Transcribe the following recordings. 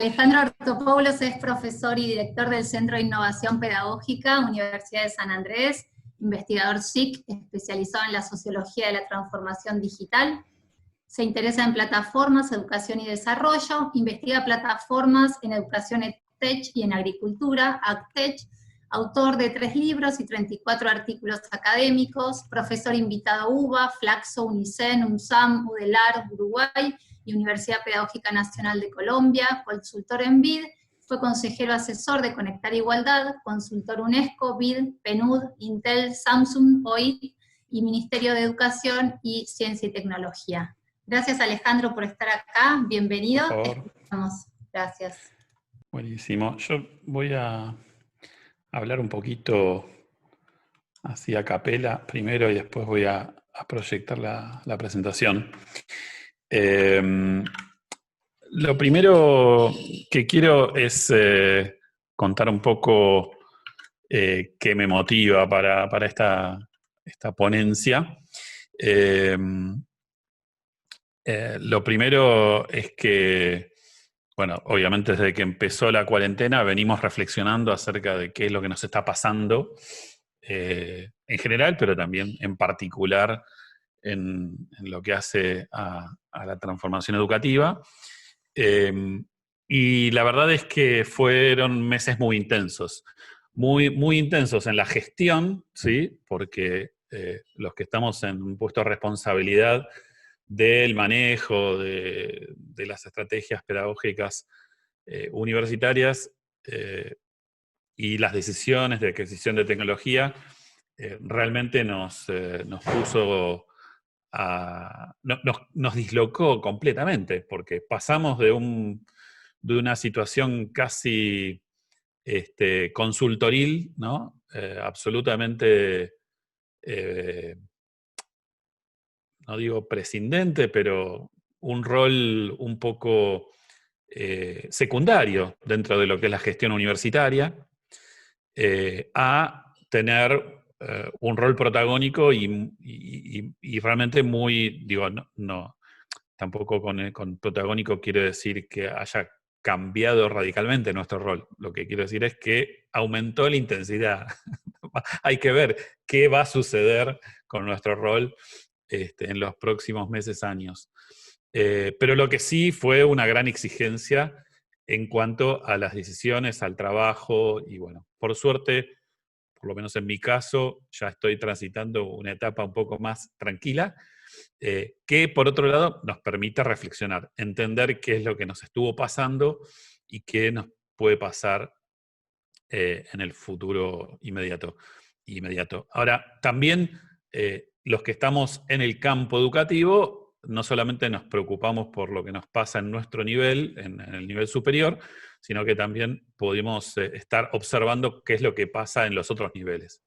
Alejandro Artopoulos es profesor y director del Centro de Innovación Pedagógica, Universidad de San Andrés, investigador SIC, especializado en la sociología de la transformación digital. Se interesa en plataformas, educación y desarrollo, investiga plataformas en educación EdTech y en agricultura, AgTech, autor de 3 libros y 34 artículos académicos, profesor invitado UBA, Flaxo, UNICEN, UNSAM, UDELAR, Uruguay y Universidad Pedagógica Nacional de Colombia, consultor en BID, fue consejero asesor de Conectar Igualdad, consultor UNESCO, BID, PNUD, Intel, Samsung, OIT y Ministerio de Educación y Ciencia y Tecnología. Gracias, Alejandro, por estar acá. Bienvenido. Por favor. Escuchamos. Gracias. Buenísimo. Yo voy a hablar un poquito así a capela primero y después voy a proyectar la presentación. Lo primero que quiero es contar un poco qué me motiva para esta ponencia. Lo primero es que, bueno, obviamente desde que empezó la cuarentena venimos reflexionando acerca de qué es lo que nos está pasando en general, pero también en particular en lo que hace a la transformación educativa. Y la verdad es que fueron meses muy intensos, muy intensos en la gestión, ¿sí? Porque los que estamos en un puesto de responsabilidad del manejo de las estrategias pedagógicas universitarias y las decisiones de adquisición de tecnología, realmente nos puso nos dislocó completamente, porque pasamos de una situación casi consultoril, ¿no? Absolutamente, no digo prescindente, pero un rol un poco secundario dentro de lo que es la gestión universitaria, a tener un rol protagónico y realmente muy, digo, tampoco con protagónico quiero decir que haya cambiado radicalmente nuestro rol. Lo que quiero decir es que aumentó la intensidad. Hay que ver qué va a suceder con nuestro rol en los próximos meses, años. Pero lo que sí fue una gran exigencia en cuanto a las decisiones, al trabajo, y bueno, por suerte, por lo menos en mi caso, ya estoy transitando una etapa un poco más tranquila, que por otro lado nos permite reflexionar, entender qué es lo que nos estuvo pasando y qué nos puede pasar en el futuro inmediato. Ahora, también los que estamos en el campo educativo, no solamente nos preocupamos por lo que nos pasa en nuestro nivel, en el nivel superior, sino que también podemos estar observando qué es lo que pasa en los otros niveles,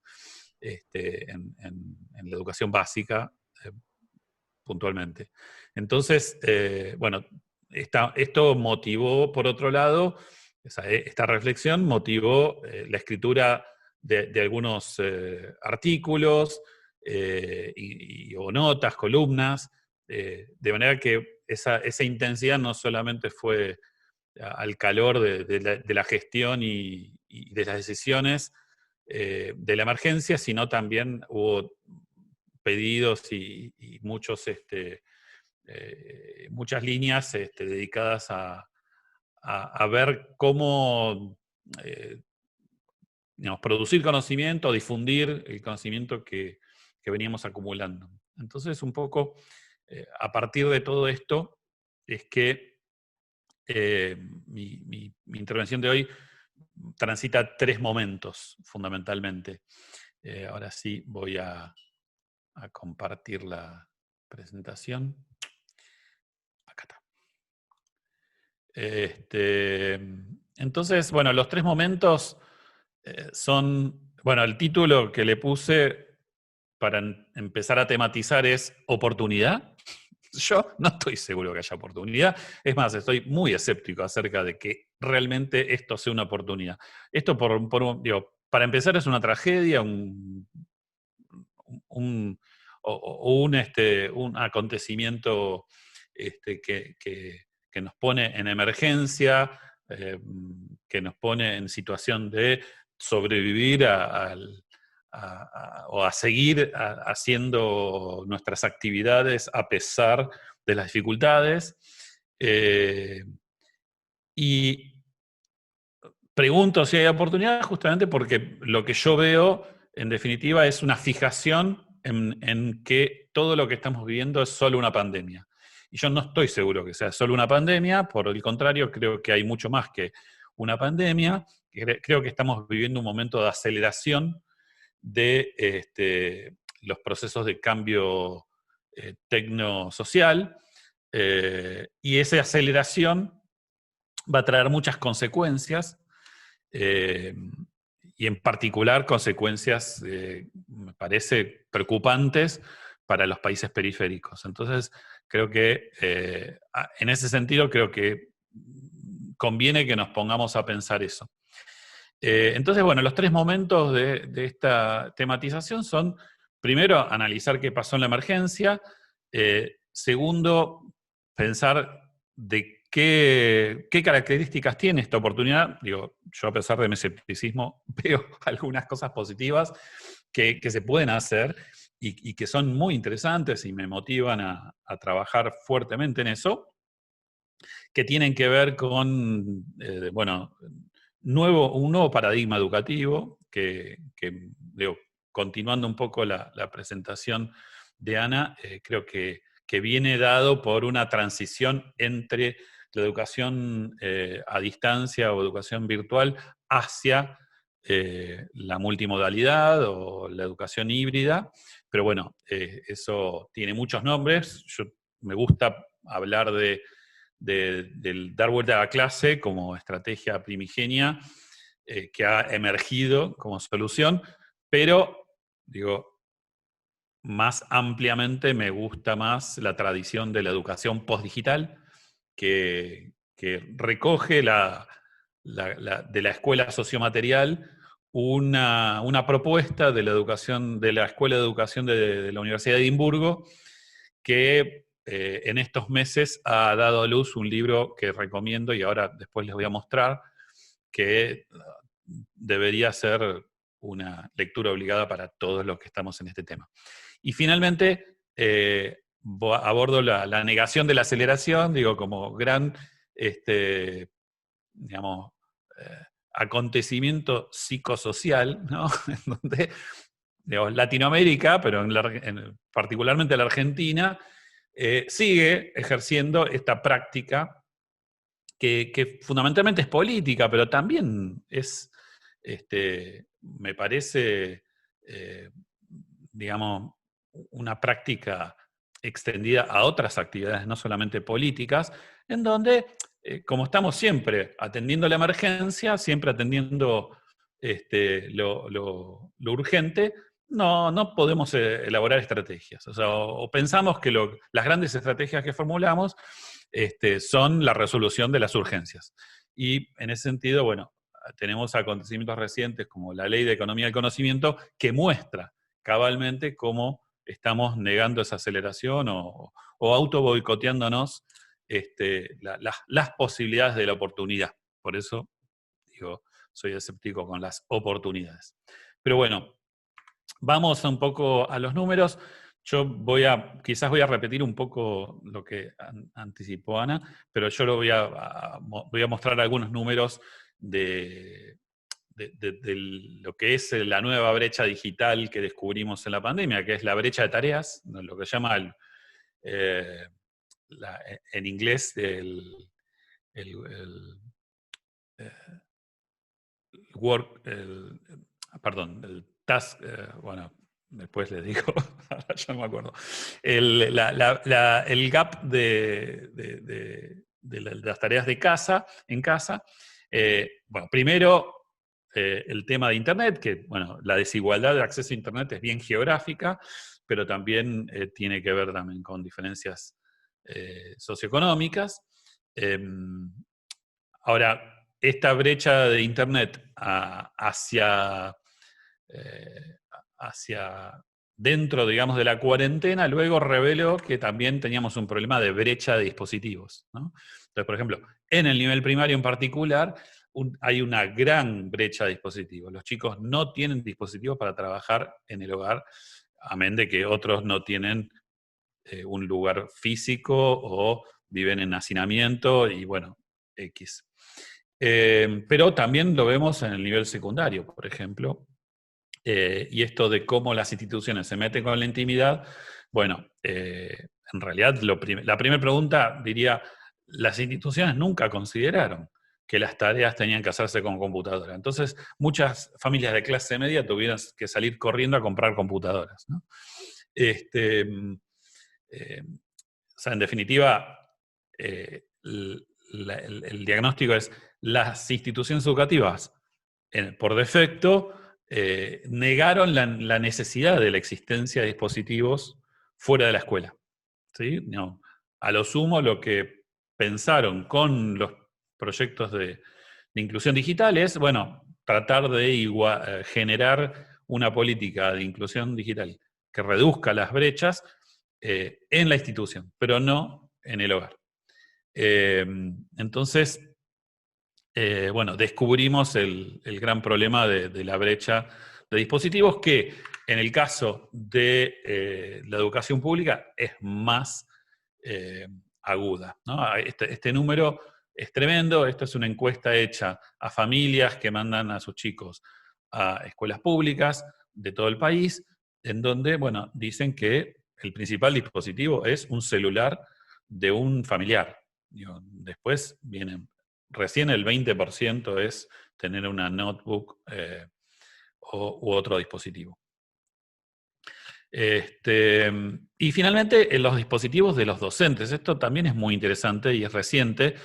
en la educación básica, puntualmente. Entonces, bueno, esto motivó, por otro lado, esta reflexión motivó la escritura de algunos artículos o notas, columnas, de manera que esa intensidad no solamente fue al calor de la gestión y de las decisiones de la emergencia, sino también hubo pedidos y muchas líneas dedicadas a ver cómo digamos, producir conocimiento, difundir el conocimiento que veníamos acumulando. Entonces, un poco, a partir de todo esto, es que mi intervención de hoy transita 3 momentos, fundamentalmente. Ahora sí voy a compartir la presentación. Acá está. Entonces, bueno, los 3 momentos son, bueno, el título que le puse para empezar a tematizar es oportunidad. Yo no estoy seguro que haya oportunidad. Es más, estoy muy escéptico acerca de que realmente esto sea una oportunidad. Esto, digo, para empezar, es una tragedia, un acontecimiento que nos pone en emergencia, que nos pone en situación de sobrevivir o a seguir haciendo nuestras actividades a pesar de las dificultades. Y pregunto si hay oportunidad justamente porque lo que yo veo, en definitiva, es una fijación en que todo lo que estamos viviendo es solo una pandemia. Y yo no estoy seguro que sea solo una pandemia, por el contrario, creo que hay mucho más que una pandemia. Creo que estamos viviendo un momento de aceleración de los procesos de cambio tecnosocial, y esa aceleración va a traer muchas consecuencias, y en particular consecuencias, me parece, preocupantes para los países periféricos. Entonces, creo que en ese sentido, creo que conviene que nos pongamos a pensar eso. Entonces, bueno, los 3 momentos de esta tematización son, primero, analizar qué pasó en la emergencia. Segundo, pensar de qué características tiene esta oportunidad. Digo, yo a pesar de mi escepticismo veo algunas cosas positivas que se pueden hacer y que son muy interesantes y me motivan a trabajar fuertemente en eso, que tienen que ver con, bueno, un nuevo paradigma educativo, digo, continuando un poco la presentación de Ana, creo que viene dado por una transición entre la educación a distancia o educación virtual hacia la multimodalidad o la educación híbrida, pero bueno, eso tiene muchos nombres. Me gusta hablar del dar vuelta a la clase como estrategia primigenia que ha emergido como solución, pero, digo, más ampliamente me gusta más la tradición de la educación postdigital, que recoge de la escuela sociomaterial una propuesta de la educación, de la Escuela de Educación de la Universidad de Edimburgo, que en estos meses ha dado a luz un libro que recomiendo y ahora después les voy a mostrar, que debería ser una lectura obligada para todos los que estamos en este tema. Y finalmente, abordo la negación de la aceleración, digo, como gran, digamos, acontecimiento psicosocial, ¿no? En donde, digamos, Latinoamérica, pero particularmente la Argentina, sigue ejerciendo esta práctica que fundamentalmente es política, pero también es, me parece, digamos, una práctica extendida a otras actividades, no solamente políticas, en donde, como estamos siempre atendiendo la emergencia, siempre atendiendo lo urgente, no podemos elaborar estrategias. O sea, o pensamos que las grandes estrategias que formulamos son la resolución de las urgencias. Y en ese sentido, bueno, tenemos acontecimientos recientes como la Ley de Economía del Conocimiento que muestra cabalmente cómo estamos negando esa aceleración o auto boicoteándonos las posibilidades de la oportunidad. Por eso, digo, soy escéptico con las oportunidades. Pero bueno, vamos un poco a los números. Yo quizás voy a repetir un poco lo que anticipó Ana, pero yo voy a mostrar algunos números de lo que es la nueva brecha digital que descubrimos en la pandemia, que es la brecha de tareas, lo que se llama en inglés el task, bueno, después les digo, ahora ya no me acuerdo, el gap de las tareas de casa, en casa. Bueno, primero, el tema de Internet, que, bueno, la desigualdad de acceso a Internet es bien geográfica, pero también tiene que ver también con diferencias socioeconómicas. Ahora, esta brecha de Internet hacia dentro, digamos, de la cuarentena, luego reveló que también teníamos un problema de brecha de dispositivos, ¿no? Entonces, por ejemplo, En el nivel primario en particular, hay una gran brecha de dispositivos. Los chicos no tienen dispositivos para trabajar en el hogar, amén de que otros no tienen un lugar físico o viven en hacinamiento y bueno, X. Pero también lo vemos en el nivel secundario, por ejemplo, y esto de cómo las instituciones se meten con la intimidad, bueno, en realidad la primera pregunta diría, las instituciones nunca consideraron que las tareas tenían que hacerse con computadora. Entonces, muchas familias de clase media tuvieron que salir corriendo a comprar computadoras, ¿no? O sea, en definitiva, el diagnóstico es las instituciones educativas, por defecto, negaron la necesidad de la existencia de dispositivos fuera de la escuela. ¿Sí? No. A lo sumo, lo que pensaron con los proyectos de inclusión digital es, bueno, tratar de generar una política de inclusión digital que reduzca las brechas en la institución, pero no en el hogar. Entonces, bueno, descubrimos el gran problema de la brecha de dispositivos, que en el caso de la educación pública es más aguda, ¿no? Este número es tremendo. Esto es una encuesta hecha a familias que mandan a sus chicos a escuelas públicas de todo el país, en donde, bueno, dicen que el principal dispositivo es un celular de un familiar. Digo, después vienen, recién el 20% es tener una notebook u otro dispositivo. Y finalmente, en los dispositivos de los docentes. Esto también es muy interesante y es reciente.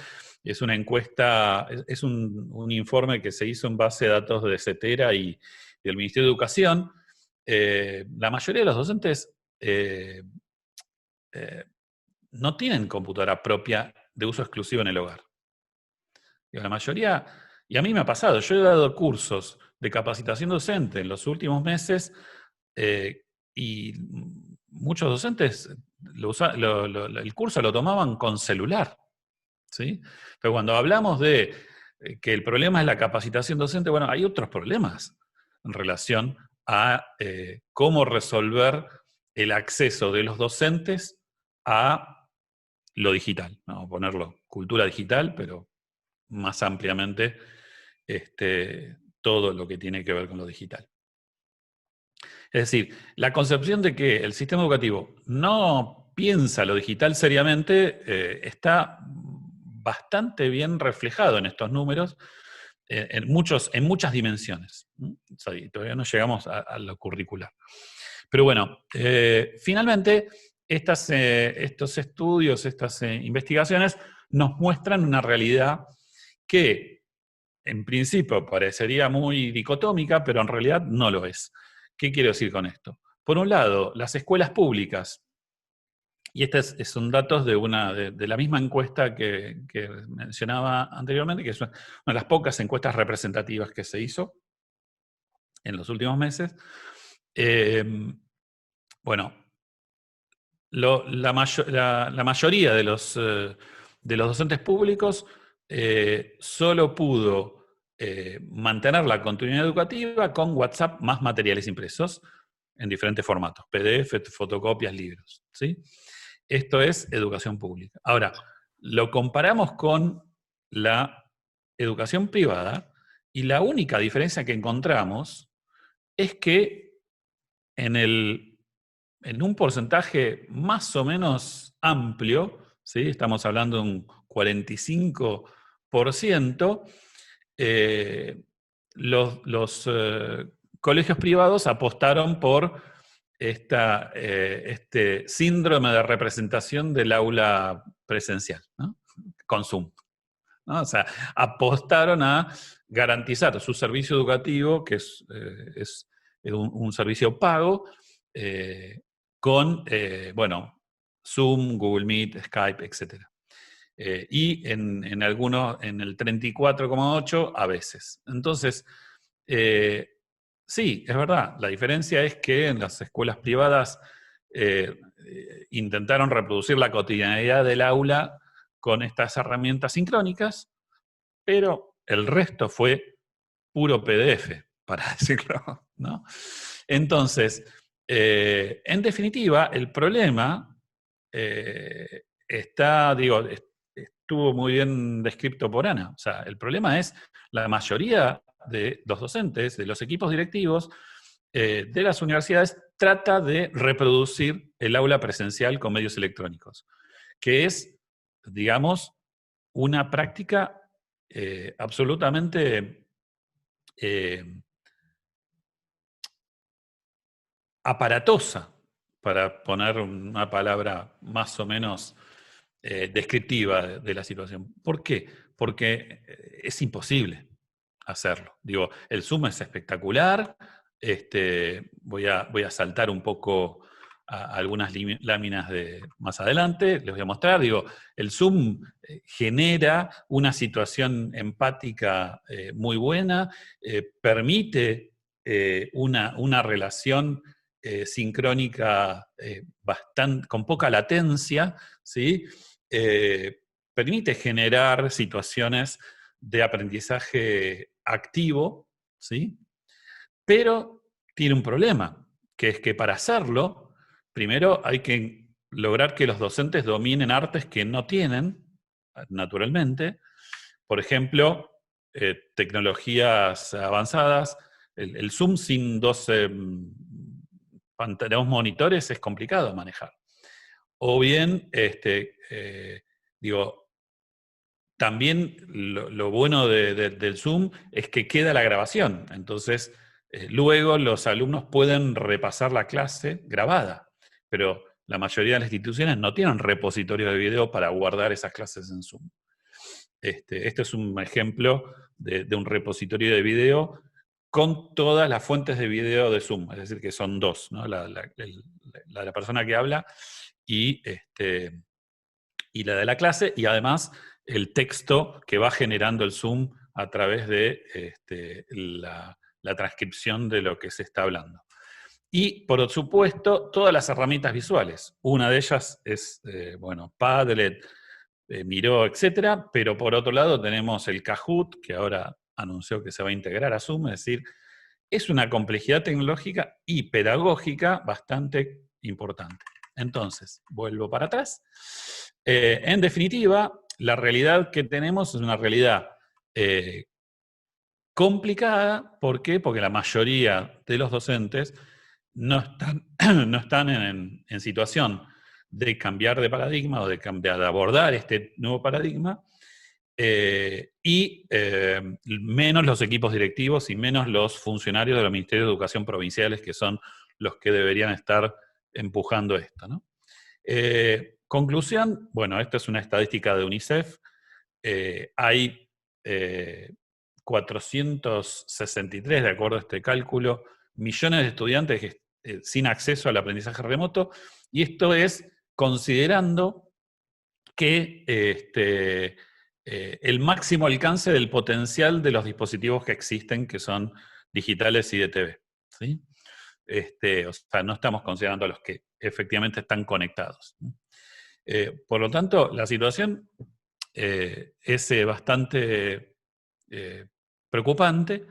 Es una encuesta, es un informe que se hizo en base a datos de CETERA y del Ministerio de Educación. La mayoría de los docentes no tienen computadora propia de uso exclusivo en el hogar. La mayoría, y a mí me ha pasado, yo he dado cursos de capacitación docente en los últimos meses y muchos docentes el curso lo tomaban con celular, ¿sí? Pero cuando hablamos de que el problema es la capacitación docente, bueno, hay otros problemas en relación a cómo resolver el acceso de los docentes a lo digital, vamos a ponerlo cultura digital, pero más ampliamente todo lo que tiene que ver con lo digital. Es decir, la concepción de que el sistema educativo no piensa lo digital seriamente está bastante bien reflejado en estos números, en muchas dimensiones. O sea, todavía no llegamos a lo curricular. Pero bueno, finalmente, estos estudios, estas investigaciones nos muestran una realidad que en principio parecería muy dicotómica, pero en realidad no lo es. ¿Qué quiero decir con esto? Por un lado, las escuelas públicas, y estos son datos de la misma encuesta que mencionaba anteriormente, que es una de las pocas encuestas representativas que se hizo en los últimos meses. Bueno, la mayoría de los docentes públicos solo pudo mantener la continuidad educativa con WhatsApp más materiales impresos en diferentes formatos, PDF, fotocopias, libros, ¿sí? Esto es educación pública. Ahora, lo comparamos con la educación privada y la única diferencia que encontramos es que en un porcentaje más o menos amplio, ¿sí? Estamos hablando de un 45%, los colegios privados apostaron por este síndrome de representación del aula presencial, ¿no? Con Zoom, ¿no? O sea, apostaron a garantizar su servicio educativo, que es un servicio pago, con, bueno, Zoom, Google Meet, Skype, etc. Y en algunos, en el 34,8 a veces. Entonces, sí, es verdad, la diferencia es que en las escuelas privadas intentaron reproducir la cotidianidad del aula con estas herramientas sincrónicas, pero el resto fue puro PDF, para decirlo, ¿no? Entonces, en definitiva, el problema estuvo muy bien descrito por Ana. O sea, el problema es la mayoría de los docentes, de los equipos directivos, de las universidades, trata de reproducir el aula presencial con medios electrónicos, que es, digamos, una práctica absolutamente aparatosa, para poner una palabra más o menos descriptiva de la situación. ¿Por qué? Porque es imposible hacerlo. Digo, el Zoom es espectacular, voy a saltar un poco a algunas láminas de más adelante, les voy a mostrar, digo, el Zoom genera una situación empática muy buena, permite una relación sincrónica con poca latencia, ¿sí? Permite generar situaciones de aprendizaje activo, ¿sí? Pero tiene un problema, que es que para hacerlo, primero hay que lograr que los docentes dominen artes que no tienen, naturalmente. Por ejemplo, tecnologías avanzadas, el Zoom sin dos monitores es complicado de manejar. O bien, también lo bueno del Zoom es que queda la grabación. Entonces, luego los alumnos pueden repasar la clase grabada. Pero la mayoría de las instituciones no tienen repositorio de video para guardar esas clases en Zoom. Este es un ejemplo de un repositorio de video con todas las fuentes de video de Zoom. Es decir, que son dos, ¿no? La persona que habla y la de la clase, y además el texto que va generando el Zoom a través de la transcripción de lo que se está hablando. Y, por supuesto, todas las herramientas visuales. Una de ellas es, Padlet, Miro, etcétera, pero por otro lado tenemos el Kahoot, que ahora anunció que se va a integrar a Zoom, es decir, es una complejidad tecnológica y pedagógica bastante importante. Entonces, vuelvo para atrás. En definitiva, la realidad que tenemos es una realidad complicada. ¿Por qué? Porque la mayoría de los docentes no están en situación de cambiar de paradigma o de abordar este nuevo paradigma, y menos los equipos directivos y menos los funcionarios de los ministerios de educación provinciales, que son los que deberían estar empujando esto, ¿no? Conclusión, bueno, esta es una estadística de UNICEF, hay 463, de acuerdo a este cálculo, millones de estudiantes sin acceso al aprendizaje remoto, y esto es considerando que el máximo alcance del potencial de los dispositivos que existen, que son digitales y de TV, ¿sí? O sea, no estamos considerando a los que efectivamente están conectados. Por lo tanto, la situación es bastante preocupante.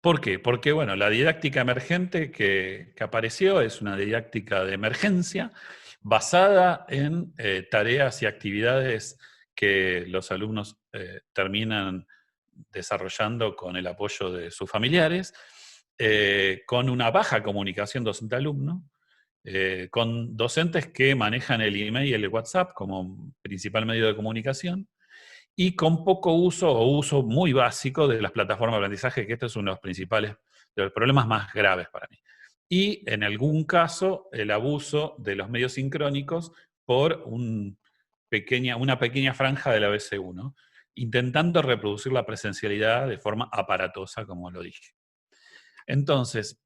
¿Por qué? Porque, bueno, la didáctica emergente que apareció es una didáctica de emergencia basada en tareas y actividades que los alumnos terminan desarrollando con el apoyo de sus familiares, con una baja comunicación docente-alumno, con docentes que manejan el email y el WhatsApp como principal medio de comunicación, y con poco uso o uso muy básico de las plataformas de aprendizaje, que este es uno de los principales, de los problemas más graves para mí. Y en algún caso, el abuso de los medios sincrónicos por una pequeña franja del ABC1, intentando reproducir la presencialidad de forma aparatosa, como lo dije. Entonces,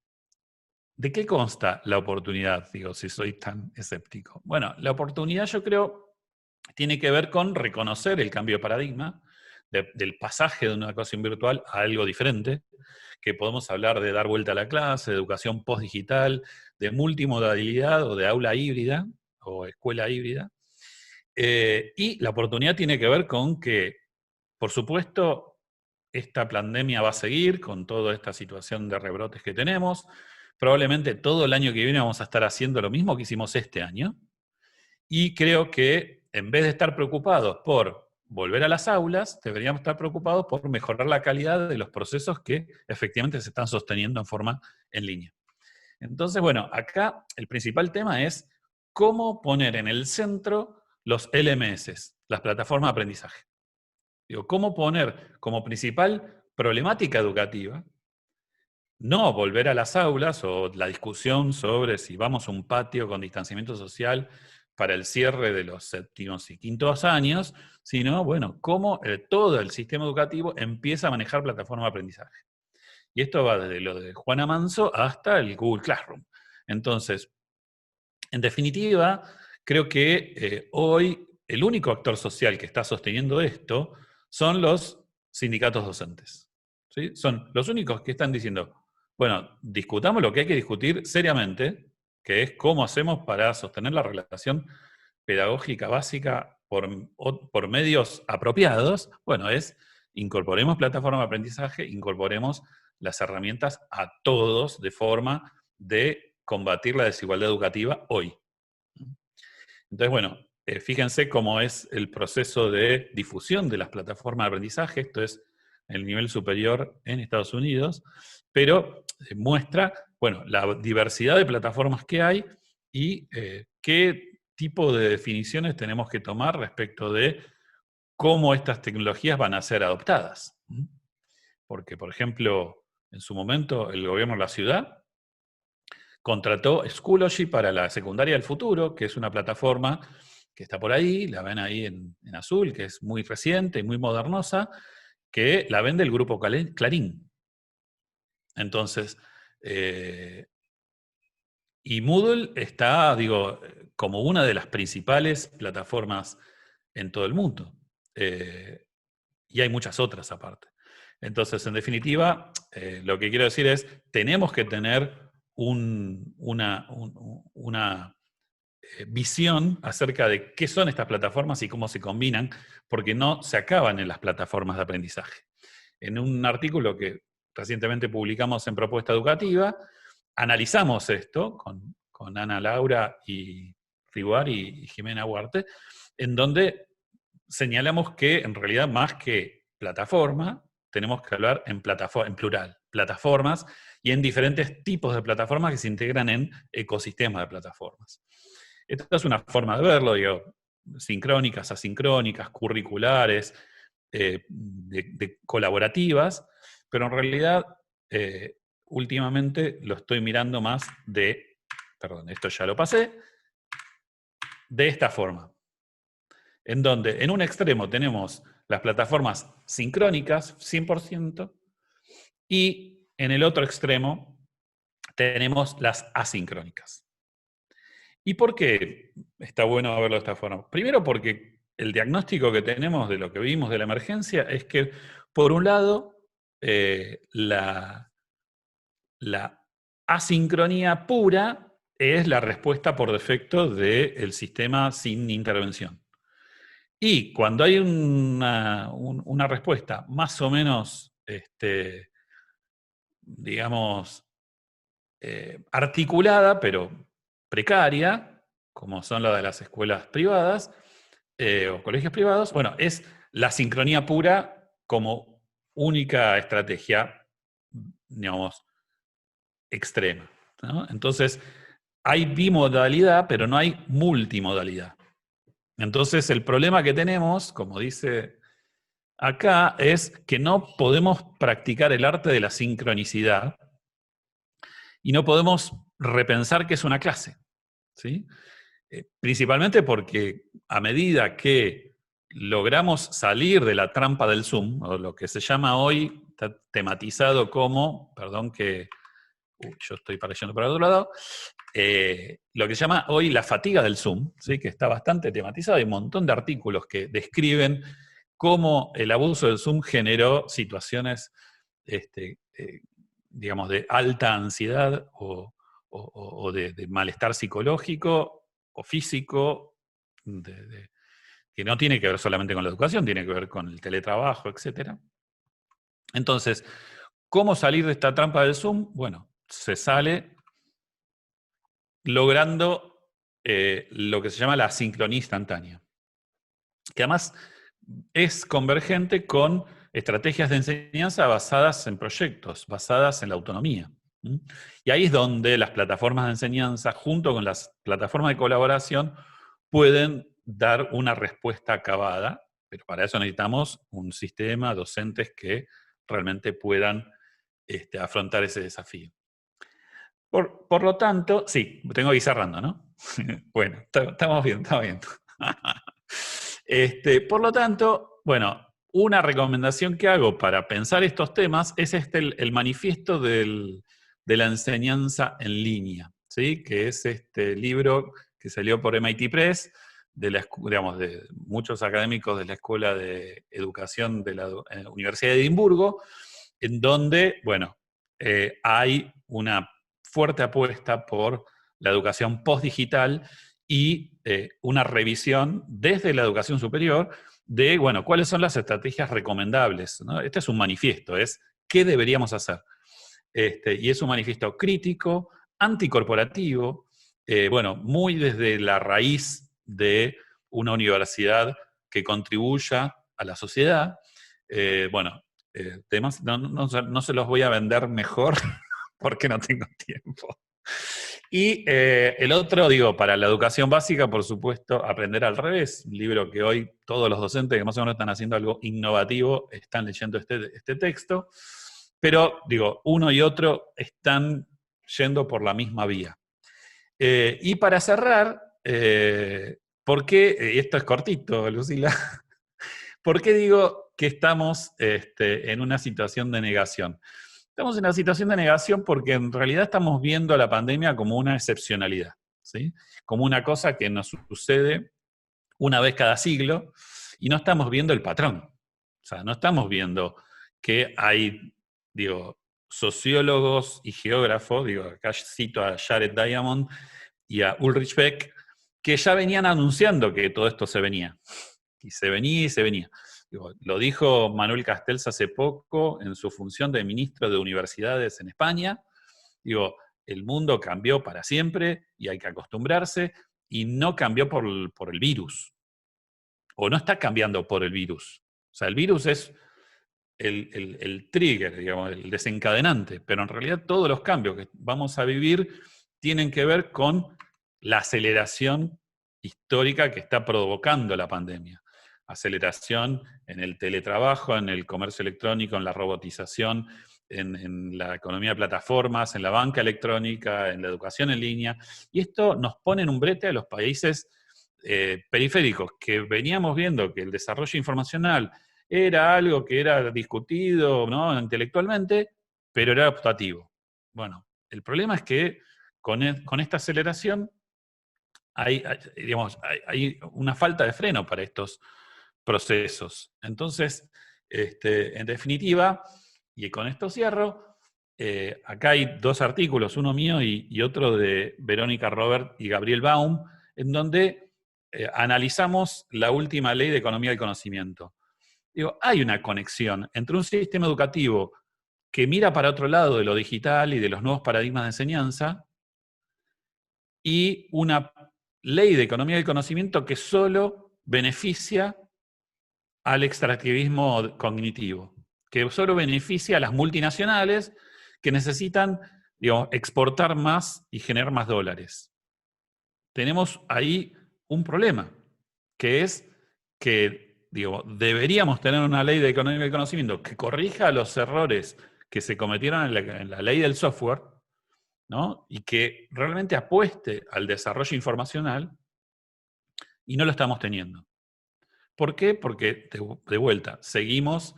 ¿de qué consta la oportunidad? Digo, si soy tan escéptico. Bueno, la oportunidad, yo creo, tiene que ver con reconocer el cambio de paradigma, del pasaje de una educación virtual a algo diferente, que podemos hablar de dar vuelta a la clase, de educación post-digital, de multimodalidad o de aula híbrida o escuela híbrida. Y la oportunidad tiene que ver con que, por supuesto, esta pandemia va a seguir con toda esta situación de rebrotes que tenemos. Probablemente todo el año que viene vamos a estar haciendo lo mismo que hicimos este año. Y creo que en vez de estar preocupados por volver a las aulas, deberíamos estar preocupados por mejorar la calidad de los procesos que efectivamente se están sosteniendo en forma en línea. Entonces, bueno, acá el principal tema es cómo poner en el centro los LMS, las plataformas de aprendizaje. Digo, cómo poner como principal problemática educativa no volver a las aulas o la discusión sobre si vamos a un patio con distanciamiento social para el cierre de los séptimos y quintos años, sino, bueno, cómo todo el sistema educativo empieza a manejar plataformas de aprendizaje. Y esto va desde lo de Juana Manso hasta el Google Classroom. Entonces, en definitiva, creo que hoy el único actor social que está sosteniendo esto son los sindicatos docentes. ¿Sí? Son los únicos que están diciendo, bueno, discutamos lo que hay que discutir seriamente, que es cómo hacemos para sostener la relación pedagógica básica por medios apropiados. Bueno, es incorporemos plataforma de aprendizaje, incorporemos las herramientas a todos de forma de combatir la desigualdad educativa hoy. Entonces, bueno, fíjense cómo es el proceso de difusión de las plataformas de aprendizaje, esto es el nivel superior en Estados Unidos, pero muestra, bueno, la diversidad de plataformas que hay y qué tipo de definiciones tenemos que tomar respecto de cómo estas tecnologías van a ser adoptadas. Porque, por ejemplo, en su momento el gobierno de la ciudad contrató Schoology para la secundaria del futuro, que es una plataforma que está por ahí, la ven ahí en azul, que es muy reciente y muy modernosa, que la vende el grupo Clarín. Entonces, y Moodle está, digo, como una de las principales plataformas en todo el mundo. Y hay muchas otras aparte. Entonces, en definitiva, lo que quiero decir es, tenemos que tener una visión acerca de qué son estas plataformas y cómo se combinan, porque no se acaban en las plataformas de aprendizaje. En un artículo que recientemente publicamos en Propuesta Educativa, analizamos esto con Ana Laura y Riguar y Jimena Huarte, en donde señalamos que en realidad más que plataforma, tenemos que hablar en plural, plataformas, y en diferentes tipos de plataformas que se integran en ecosistemas de plataformas. Esta es una forma de verlo, digo, sincrónicas, asincrónicas, curriculares, de colaborativas, pero en realidad últimamente lo estoy mirando más de, perdón, esto ya lo pasé, de esta forma, en donde en un extremo tenemos las plataformas sincrónicas, 100%, y en el otro extremo tenemos las asincrónicas. ¿Y por qué está bueno verlo de esta forma? Primero porque el diagnóstico que tenemos de lo que vimos de la emergencia es que, por un lado, la asincronía pura es la respuesta por defecto del sistema sin intervención. Y cuando hay una respuesta más o menos, digamos, articulada, pero precaria, como son las de las escuelas privadas o colegios privados, bueno, es la sincronía pura como única estrategia, digamos, extrema, ¿no? Entonces, hay bimodalidad, pero no hay multimodalidad. Entonces, el problema que tenemos, como dice acá, es que no podemos practicar el arte de la sincronicidad y no podemos repensar qué es una clase, ¿sí? Principalmente porque a medida que logramos salir de la trampa del Zoom, o lo que se llama hoy, está tematizado como, perdón que yo estoy pareciendo para el otro lado, lo que se llama hoy la fatiga del Zoom, ¿sí? Que está bastante tematizado, hay un montón de artículos que describen cómo el abuso del Zoom generó situaciones, digamos, de alta ansiedad o de malestar psicológico o físico, que no tiene que ver solamente con la educación, tiene que ver con el teletrabajo, etc. Entonces, ¿cómo salir de esta trampa del Zoom? Bueno, se sale logrando lo que se llama la sincronía instantánea, que además es convergente con estrategias de enseñanza basadas en proyectos, basadas en la autonomía. Y ahí es donde las plataformas de enseñanza, junto con las plataformas de colaboración, pueden dar una respuesta acabada, pero para eso necesitamos un sistema, docentes que realmente puedan afrontar ese desafío. Por lo tanto, sí, tengo que ir cerrando, ¿no? Bueno, estamos bien, estamos bien. Por lo tanto, bueno, una recomendación que hago para pensar estos temas es el manifiesto de la enseñanza en línea, ¿sí? Que es este libro que salió por MIT Press, digamos, de muchos académicos de la Escuela de Educación de la Universidad de Edimburgo, en donde, bueno, hay una fuerte apuesta por la educación postdigital y una revisión desde la educación superior de, bueno, cuáles son las estrategias recomendables, ¿no? Este es un manifiesto, es qué deberíamos hacer. Y es un manifiesto crítico, anticorporativo, bueno, muy desde la raíz de una universidad que contribuya a la sociedad. Bueno, temas, no se los voy a vender mejor porque no tengo tiempo. Y el otro, digo, para la educación básica, por supuesto, Aprender al Revés, un libro que hoy todos los docentes que más o menos están haciendo algo innovativo están leyendo este texto, pero digo, uno y otro están yendo por la misma vía. Y para cerrar, ¿por qué, y esto es cortito, Lucila, ¿por qué digo que estamos en una situación de negación? Estamos en una situación de negación porque en realidad estamos viendo la pandemia como una excepcionalidad, ¿sí? Como una cosa que nos sucede una vez cada siglo y no estamos viendo el patrón. O sea, no estamos viendo que hay, digo, sociólogos y geógrafos, digo, acá cito a Jared Diamond y a Ulrich Beck, que ya venían anunciando que todo esto se venía. Y se venía y se venía. Digo, lo dijo Manuel Castells hace poco en su función de ministro de Universidades en España. Digo, el mundo cambió para siempre y hay que acostumbrarse, y no cambió por el virus. O no está cambiando por el virus. O sea, el virus es el trigger, digamos, el desencadenante, pero en realidad todos los cambios que vamos a vivir tienen que ver con la aceleración histórica que está provocando la pandemia. Aceleración en el teletrabajo, en el comercio electrónico, en la robotización, en la economía de plataformas, en la banca electrónica, en la educación en línea. Y esto nos pone en un brete a los países periféricos, que veníamos viendo que el desarrollo informacional era algo que era discutido, ¿no?, intelectualmente, pero era optativo. Bueno, el problema es que con esta aceleración digamos, hay una falta de freno para estos procesos. Entonces, en definitiva, y con esto cierro, acá hay dos artículos, uno mío y otro de Verónica Robert y Gabriel Baum, en donde analizamos la última ley de economía del conocimiento. Digo, hay una conexión entre un sistema educativo que mira para otro lado de lo digital y de los nuevos paradigmas de enseñanza y una ley de economía del conocimiento que solo beneficia al extractivismo cognitivo, que solo beneficia a las multinacionales que necesitan, digamos, exportar más y generar más dólares. Tenemos ahí un problema, que es que, digo, deberíamos tener una ley de economía del conocimiento que corrija los errores que se cometieron en la ley del software, ¿no?, y que realmente apueste al desarrollo informacional, y no lo estamos teniendo. ¿Por qué? Porque, de vuelta, seguimos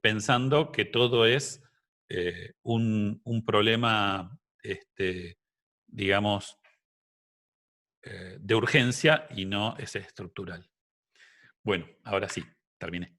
pensando que todo es un problema, digamos, de urgencia y no es estructural. Bueno, ahora sí, terminé.